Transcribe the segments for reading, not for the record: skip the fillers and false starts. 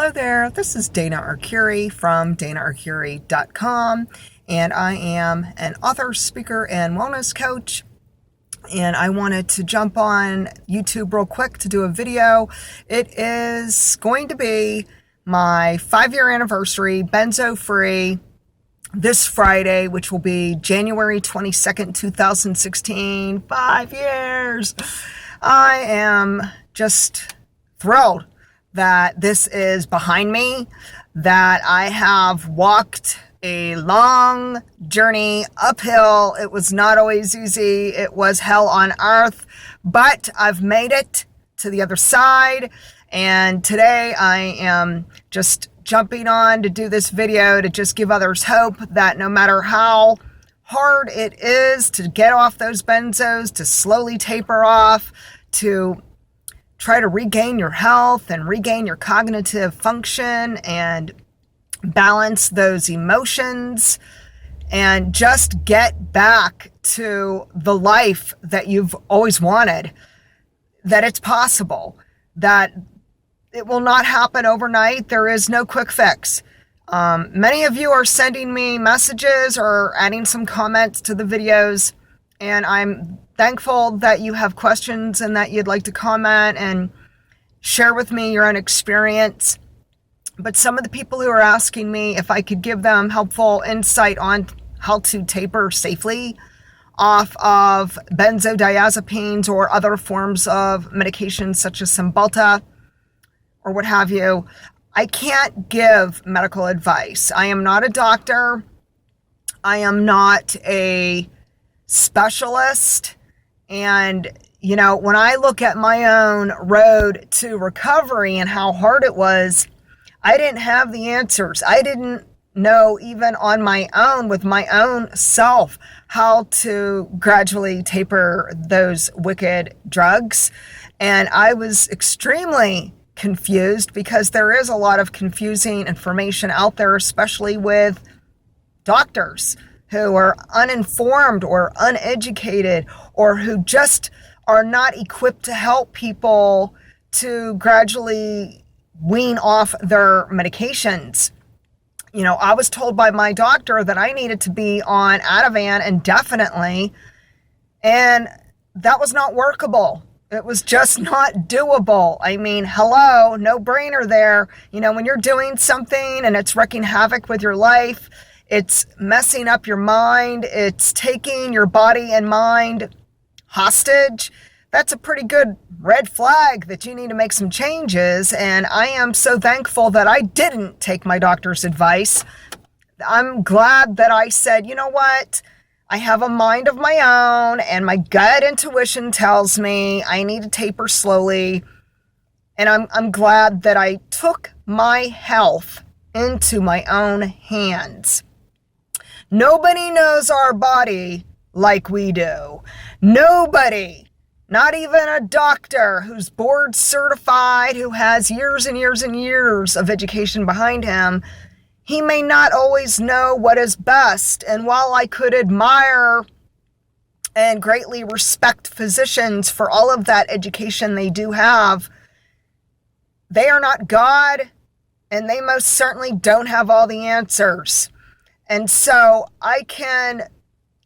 Hello there, this is Dana Arcuri from danaarcuri.com, and I am an author, speaker, and wellness coach. And I wanted to jump on YouTube real quick to do a video. It is going to be my 5-year anniversary, Benzo-Free, this Friday, which will be January 22nd, 2016. 5 years! I am just thrilled that this is behind me, that I have walked a long journey uphill. It was not always easy. It was hell on earth, but I've made it to the other side. And today I am just jumping on to do this video to just give others hope that no matter how hard it is to get off those benzos, to slowly taper off, to try to regain your health and regain your cognitive function and balance those emotions and just get back to the life that you've always wanted, that it's possible, that it will not happen overnight. There is no quick fix. Many of you are sending me messages or adding some comments to the videos, and I'm thankful that you have questions and that you'd like to comment and share with me your own experience. But some of the people who are asking me if I could give them helpful insight on how to taper safely off of benzodiazepines or other forms of medications such as Cymbalta or what have you, I can't give medical advice. I am not a doctor. I am not a specialist. And, you know, when I look at my own road to recovery and how hard it was, I didn't have the answers. I didn't know even on my own, with my own self, how to gradually taper those wicked drugs. And I was extremely confused because there is a lot of confusing information out there, especially with doctors who are uninformed or uneducated or who just are not equipped to help people to gradually wean off their medications. You know, I was told by my doctor that I needed to be on Ativan indefinitely, and that was not workable. It was just not doable. I mean, hello, no brainer there. You know, when you're doing something and it's wreaking havoc with your life, it's messing up your mind, it's taking your body and mind hostage, that's a pretty good red flag that you need to make some changes. And I am so thankful that I didn't take my doctor's advice. I'm glad that I said, you know what? I have a mind of my own and my gut intuition tells me I need to taper slowly. And I'm glad that I took my health into my own hands. Nobody knows our body like we do. Nobody, not even a doctor who's board certified, who has years and years and years of education behind him, he may not always know what is best. And while I could admire and greatly respect physicians for all of that education they do have, they are not God, and they most certainly don't have all the answers. And so I can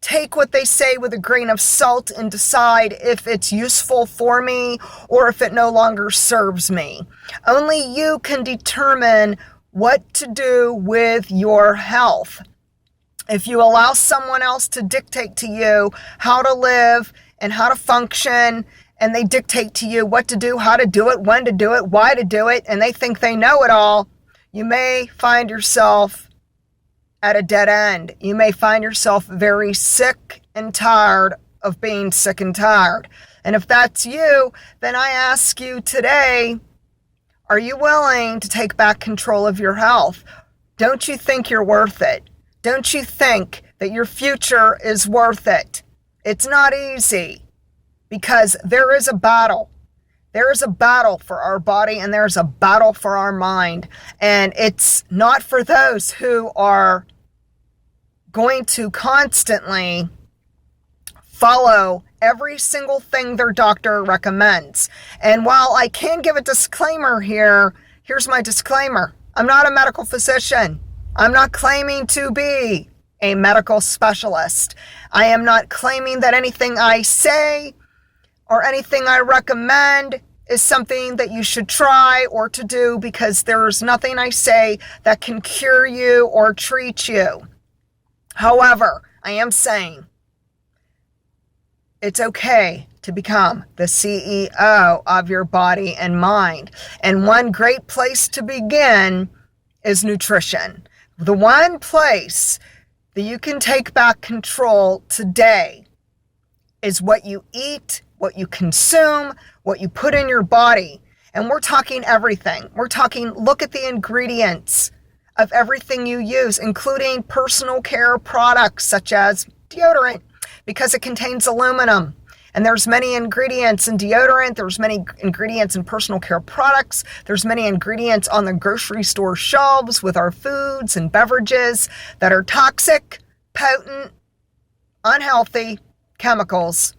take what they say with a grain of salt and decide if it's useful for me or if it no longer serves me. Only you can determine what to do with your health. If you allow someone else to dictate to you how to live and how to function, and they dictate to you what to do, how to do it, when to do it, why to do it, and they think they know it all, you may find yourself at a dead end. You may find yourself very sick and tired of being sick and tired. And if that's you, then I ask you today, are you willing to take back control of your health? Don't you think you're worth it? Don't you think that your future is worth it? It's not easy because there is a battle. There is a battle for our body and there's a battle for our mind. And it's not for those who are going to constantly follow every single thing their doctor recommends. And while I can give a disclaimer here, here's my disclaimer. I'm not a medical physician. I'm not claiming to be a medical specialist. I am not claiming that anything I say or anything I recommend is something that you should try or to do, because there's nothing I say that can cure you or treat you. However, I am saying it's okay to become the CEO of your body and mind. And one great place to begin is nutrition. The one place that you can take back control today is what you eat, what you consume, what you put in your body. And we're talking everything. We're talking, look at the ingredients of everything you use, including personal care products such as deodorant, because it contains aluminum. And there's many ingredients in deodorant. There's many ingredients in personal care products. There's many ingredients on the grocery store shelves with our foods and beverages that are toxic, potent, unhealthy chemicals.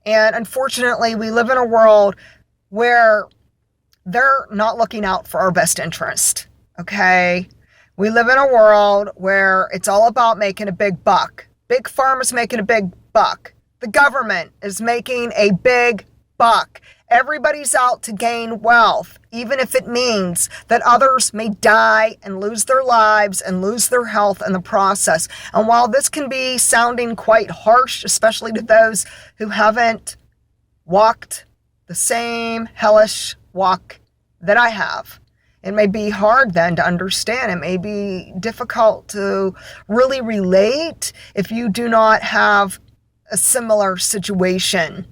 And unfortunately, we live in a world where they're not looking out for our best interest, okay? We live in a world where it's all about making a big buck. Big Pharma's making a big buck. The government is making a big buck. Everybody's out to gain wealth, even if it means that others may die and lose their lives and lose their health in the process. And while this can be sounding quite harsh, especially to those who haven't walked the same hellish walk that I have, it may be hard then to understand. It may be difficult to really relate if you do not have a similar situation.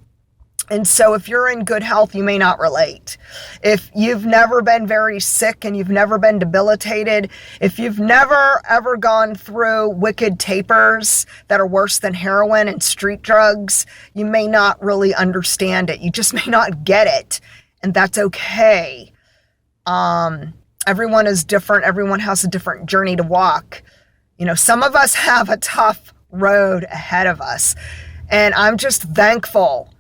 And so if you're in good health, you may not relate. If you've never been very sick and you've never been debilitated, if you've never ever gone through wicked tapers that are worse than heroin and street drugs, you may not really understand it. You just may not get it. And that's okay. Everyone is different. Everyone has a different journey to walk. You know, some of us have a tough road ahead of us. And I'm just thankful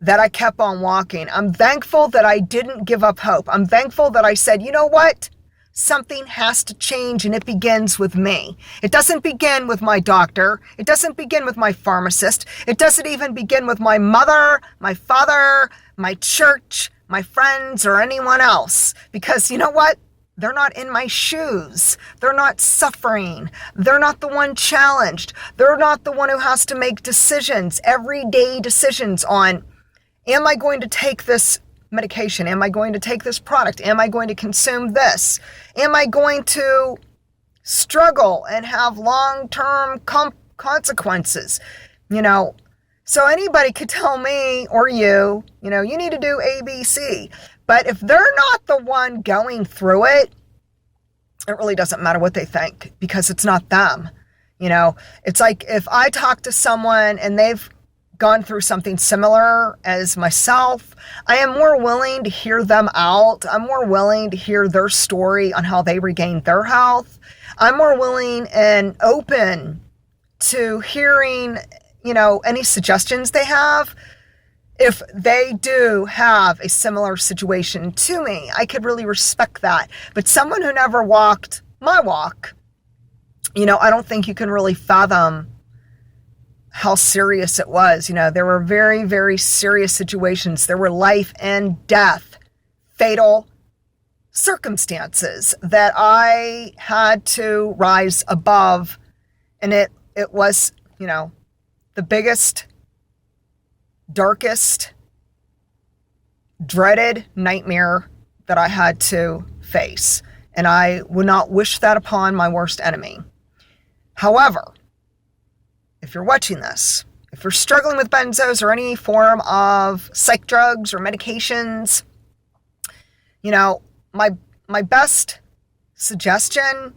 that I kept on walking. I'm thankful that I didn't give up hope. I'm thankful that I said, you know what? Something has to change, and it begins with me. It doesn't begin with my doctor. It doesn't begin with my pharmacist. It doesn't even begin with my mother, my father, my church, my friends, or anyone else. Because you know what? They're not in my shoes. They're not suffering. They're not the one challenged. They're not the one who has to make decisions, everyday decisions on, am I going to take this medication? Am I going to take this product? Am I going to consume this? Am I going to struggle and have long-term consequences? You know, so anybody could tell me or you need to do A, B, C. But if they're not the one going through it, it really doesn't matter what they think, because it's not them. You know, it's like if I talk to someone and they've gone through something similar as myself, I am more willing to hear them out. I'm more willing to hear their story on how they regained their health. I'm more willing and open to hearing, any suggestions they have. If they do have a similar situation to me, I could really respect that. But someone who never walked my walk, I don't think you can really fathom how serious it was. There were very, very serious situations. There were life and death, fatal circumstances that I had to rise above. And it was, the biggest, darkest, dreaded nightmare that I had to face. And I would not wish that upon my worst enemy. However, if you're watching this, if you're struggling with benzos or any form of psych drugs or medications, my best suggestion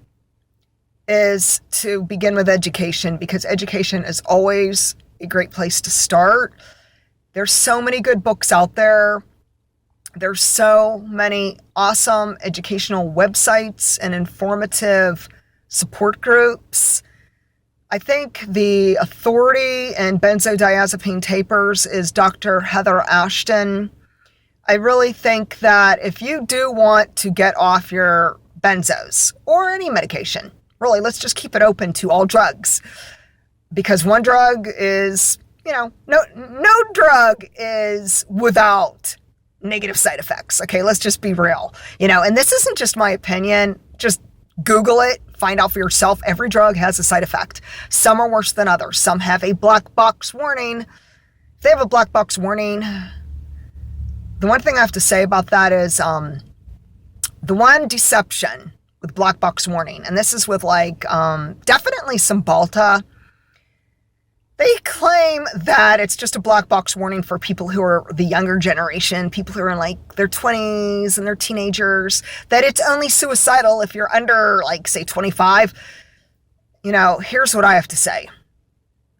is to begin with education, because education is always a great place to start. There's so many good books out there. There's so many awesome educational websites and informative support groups. I think the authority in benzodiazepine tapers is Dr. Heather Ashton. I really think that if you do want to get off your benzos or any medication, really, let's just keep it open to all drugs, because one drug is, no drug is without negative side effects. Okay, let's just be real. And this isn't just my opinion. Just Google it, find out for yourself. Every drug has a side effect. Some are worse than others. Some have a black box warning. If they have a black box warning, the one thing I have to say about that is the one deception with black box warning, and this is with definitely Cymbalta. They claim that it's just a black box warning for people who are the younger generation, people who are in their 20s and they're teenagers, that it's only suicidal if you're under say 25. Here's what I have to say.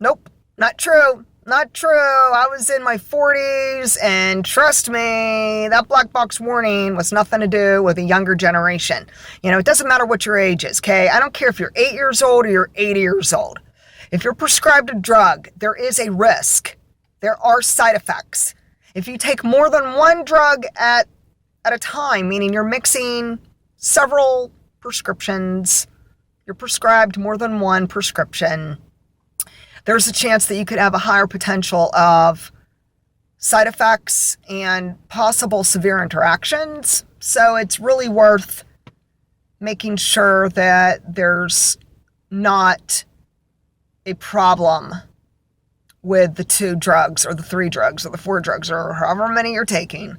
Nope, not true. Not true. I was in my 40s, and trust me, that black box warning was nothing to do with a younger generation. It doesn't matter what your age is, okay? I don't care if you're 8 years old or you're 80 years old. If you're prescribed a drug, there is a risk. There are side effects. If you take more than one drug at a time, meaning you're mixing several prescriptions, you're prescribed more than one prescription, there's a chance that you could have a higher potential of side effects and possible severe interactions. So it's really worth making sure that there's not a problem with the 2 drugs or the 3 drugs or the 4 drugs or however many you're taking.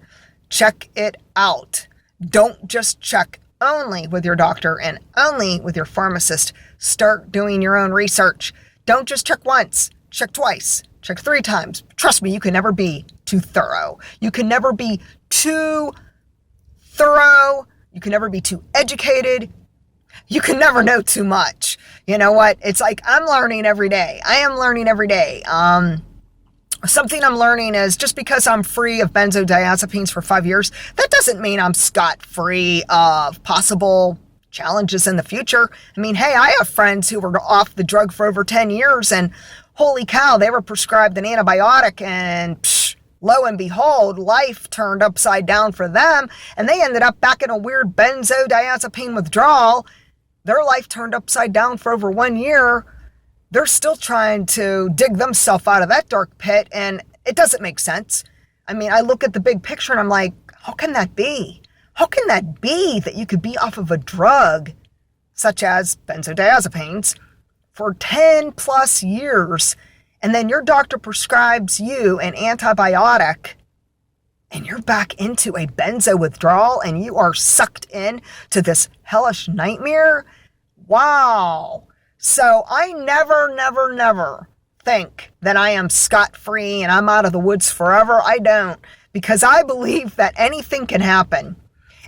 Check it out. Don't just check only with your doctor and only with your pharmacist. Start doing your own research. Don't just check once, check twice, check 3 times. Trust me, you can never be too thorough. You can never be too thorough. You can never be too educated. You can never know too much. You know what? It's I'm learning every day. I am learning every day. Something I'm learning is just because I'm free of benzodiazepines for 5 years, that doesn't mean I'm scot-free of possible challenges in the future. I mean, hey, I have friends who were off the drug for over 10 years, and holy cow, they were prescribed an antibiotic, and lo and behold, life turned upside down for them, and they ended up back in a weird benzodiazepine withdrawal. Their life turned upside down for over 1 year. They're still trying to dig themselves out of that dark pit, and it doesn't make sense. I mean, I look at the big picture and I'm like, how can that be? How can that be that you could be off of a drug such as benzodiazepines for 10 plus years, and then your doctor prescribes you an antibiotic, and you're back into a benzo withdrawal, and you are sucked in to this hellish nightmare? Wow. So I never think that I am scot-free and I'm out of the woods forever. I don't, because I believe that anything can happen.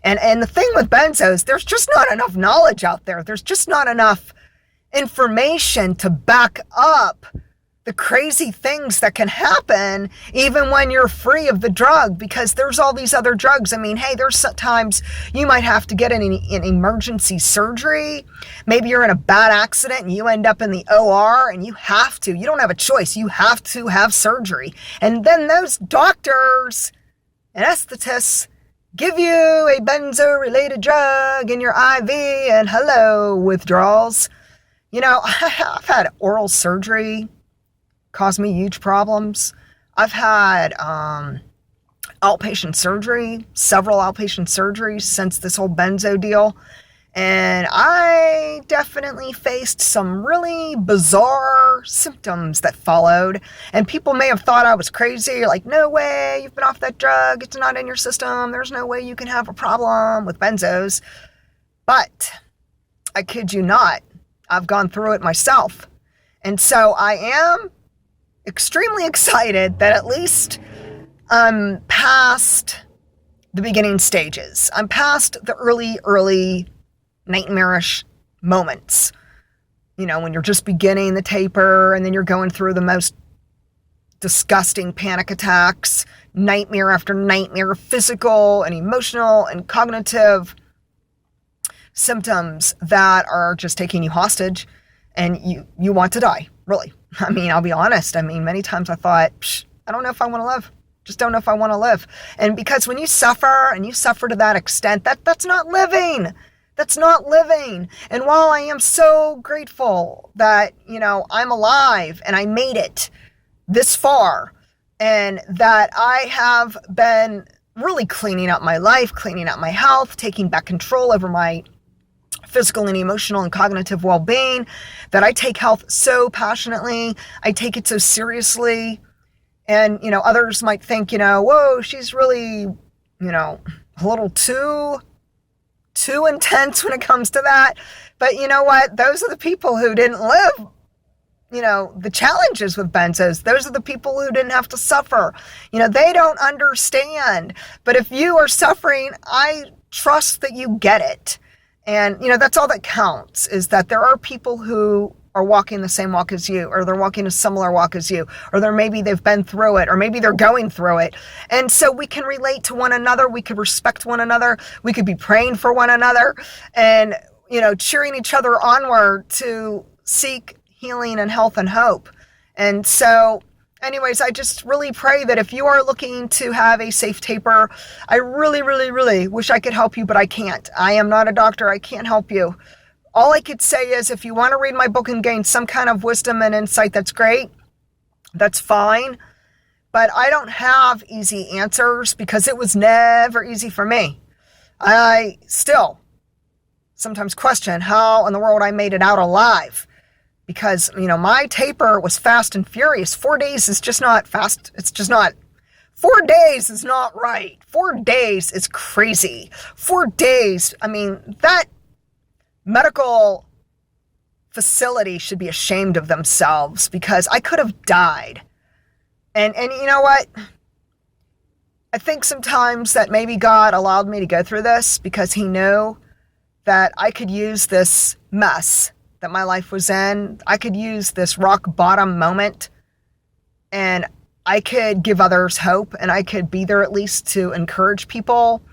And the thing with benzos, there's just not enough knowledge out there. There's just not enough information to back up the crazy things that can happen even when you're free of the drug, because there's all these other drugs. I mean, hey, there's times you might have to get an emergency surgery. Maybe you're in a bad accident and you end up in the OR, and you don't have a choice. You have to have surgery. And then those doctors and anesthetists give you a benzo-related drug in your IV, and hello, withdrawals. I've had oral surgery cause me huge problems. I've had outpatient surgery, several outpatient surgeries since this whole benzo deal. And I definitely faced some really bizarre symptoms that followed. And people may have thought I was crazy, like, no way, you've been off that drug, it's not in your system, there's no way you can have a problem with benzos. But I kid you not, I've gone through it myself. And so I am extremely excited that at least I'm past the beginning stages. I'm past the early nightmarish moments. When you're just beginning the taper, and then you're going through the most disgusting panic attacks, nightmare after nightmare, physical and emotional and cognitive symptoms that are just taking you hostage, and you want to die, really. I mean, I'll be honest. I mean, many times I thought, I don't know if I want to live. Just don't know if I want to live. And because when you suffer and you suffer to that extent, that's not living. That's not living. And while I am so grateful that, I'm alive and I made it this far, and that I have been really cleaning up my life, cleaning up my health, taking back control over my physical and emotional and cognitive well-being, that I take health so passionately, I take it so seriously. And, others might think, whoa, she's really, a little too intense when it comes to that. But you know what? Those are the people who didn't live, the challenges with benzos. Those are the people who didn't have to suffer. They don't understand. But if you are suffering, I trust that you get it. And, that's all that counts, is that there are people who are walking the same walk as you, or they're walking a similar walk as you, or maybe they've been through it, or maybe they're going through it. And so we can relate to one another. We could respect one another. We could be praying for one another and, cheering each other onward to seek healing and health and hope. And so anyways, I just really pray that if you are looking to have a safe taper, I really, really, really wish I could help you, but I can't. I am not a doctor. I can't help you. All I could say is if you want to read my book and gain some kind of wisdom and insight, that's great. That's fine. But I don't have easy answers because it was never easy for me. I still sometimes question how in the world I made it out alive. Because, my taper was fast and furious. 4 days is just not fast. It's just not. 4 days is not right. 4 days is crazy. 4 days, that medical facility should be ashamed of themselves because I could have died. And you know what? I think sometimes that maybe God allowed me to go through this because he knew that I could use this mess that my life was in. I could use this rock bottom moment and I could give others hope and I could be there at least to encourage people.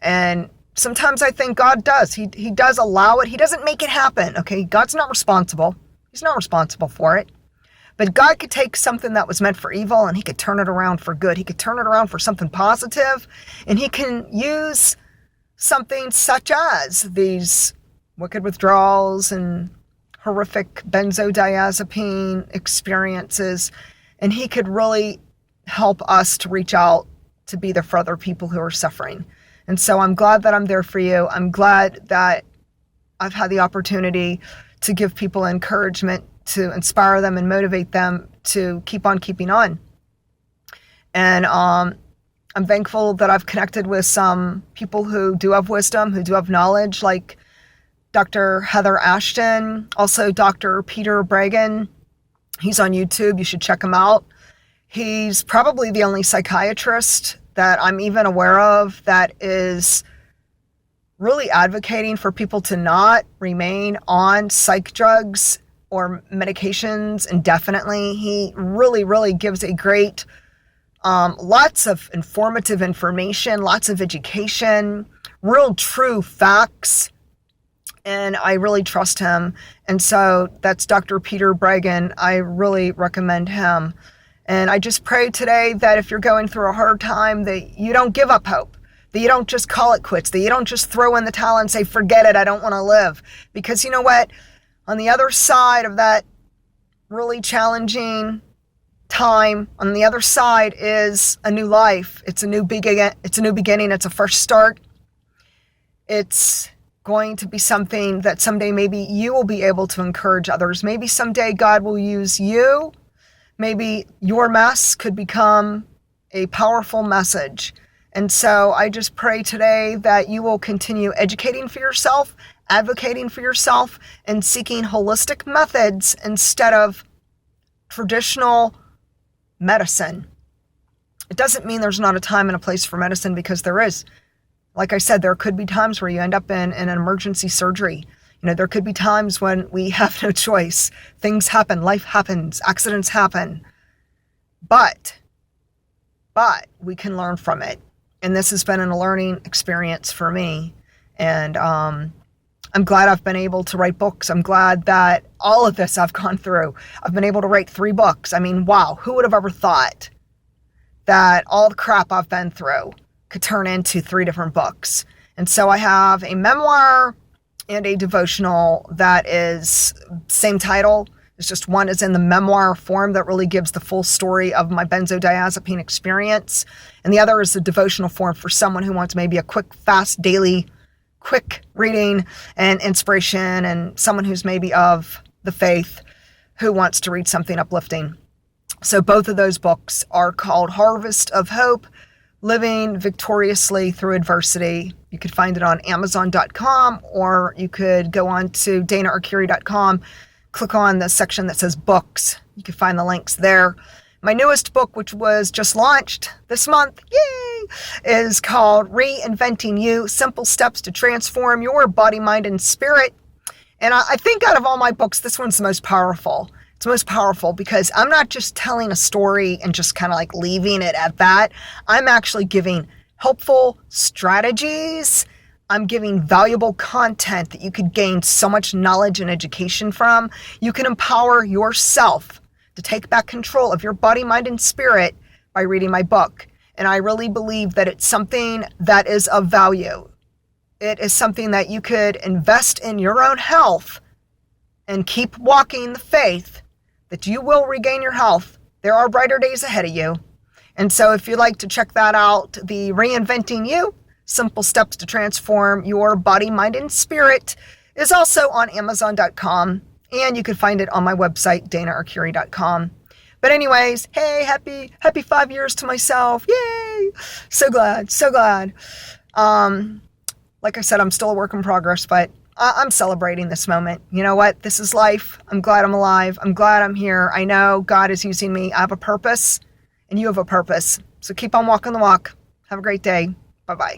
And sometimes I think God does. He does allow it. He doesn't make it happen. Okay. God's not responsible. He's not responsible for it. But God could take something that was meant for evil and he could turn it around for good. He could turn it around for something positive, and he can use something such as these wicked withdrawals and horrific benzodiazepine experiences, and he could really help us to reach out to be there for other people who are suffering. And so I'm glad that I'm there for you. I'm glad that I've had the opportunity to give people encouragement, to inspire them and motivate them to keep on keeping on. And I'm thankful that I've connected with some people who do have wisdom, who do have knowledge, like Dr. Heather Ashton, also Dr. Peter Bregan. He's on YouTube. You should check him out. He's probably the only psychiatrist that I'm even aware of that is really advocating for people to not remain on psych drugs or medications indefinitely. He really, really gives a great, lots of informative information, lots of education, real true facts. And I really trust him. And so that's Dr. Peter Bregan. I really recommend him. And I just pray today that if you're going through a hard time, that you don't give up hope, that you don't just call it quits, that you don't just throw in the towel and say, forget it, I don't want to live. Because you know what? On the other side of that really challenging time, on the other side is a new life. It's a new beginning. It's a fresh start. It's going to be something that someday maybe you will be able to encourage others. Maybe someday God will use you. Maybe your mess could become a powerful message. And so I just pray today that you will continue educating for yourself, advocating for yourself, and seeking holistic methods instead of traditional medicine. It doesn't mean there's not a time and a place for medicine, because there is. Like I said, there could be times where you end up in an emergency surgery. There could be times when we have no choice. Things happen, life happens, accidents happen. But we can learn from it. And this has been a learning experience for me. And I'm glad I've been able to write books. I'm glad that all of this I've gone through. I've been able to write 3 books. Wow, who would have ever thought that all the crap I've been through could turn into 3 different books. And so I have a memoir and a devotional that is same title. It's just one is in the memoir form that really gives the full story of my benzodiazepine experience. And the other is the devotional form for someone who wants maybe a quick, fast, daily, quick reading and inspiration, and someone who's maybe of the faith who wants to read something uplifting. So both of those books are called Harvest of Hope, Living Victoriously Through Adversity. You could find it on Amazon.com, or you could go on to DanaArcuri.com, click on the section that says books. You can find the links there. My newest book, which was just launched this month, yay, is called Reinventing You, Simple Steps to Transform Your Body, Mind, and Spirit. And I think out of all my books, this one's the most powerful. It's most powerful because I'm not just telling a story and just kind of like leaving it at that. I'm actually giving helpful strategies. I'm giving valuable content that you could gain so much knowledge and education from. You can empower yourself to take back control of your body, mind, and spirit by reading my book. And I really believe that it's something that is of value. It is something that you could invest in your own health and keep walking the faith that you will regain your health. There are brighter days ahead of you. And so if you'd like to check that out, the Reinventing You, Simple Steps to Transform Your Body, Mind, and Spirit is also on Amazon.com. And you can find it on my website, DanaArcuri.com. But anyways, hey, happy 5 years to myself. Yay! So glad, so glad. Like I said, I'm still a work in progress, but I'm celebrating this moment. You know what? This is life. I'm glad I'm alive. I'm glad I'm here. I know God is using me. I have a purpose, and you have a purpose. So keep on walking the walk. Have a great day. Bye-bye.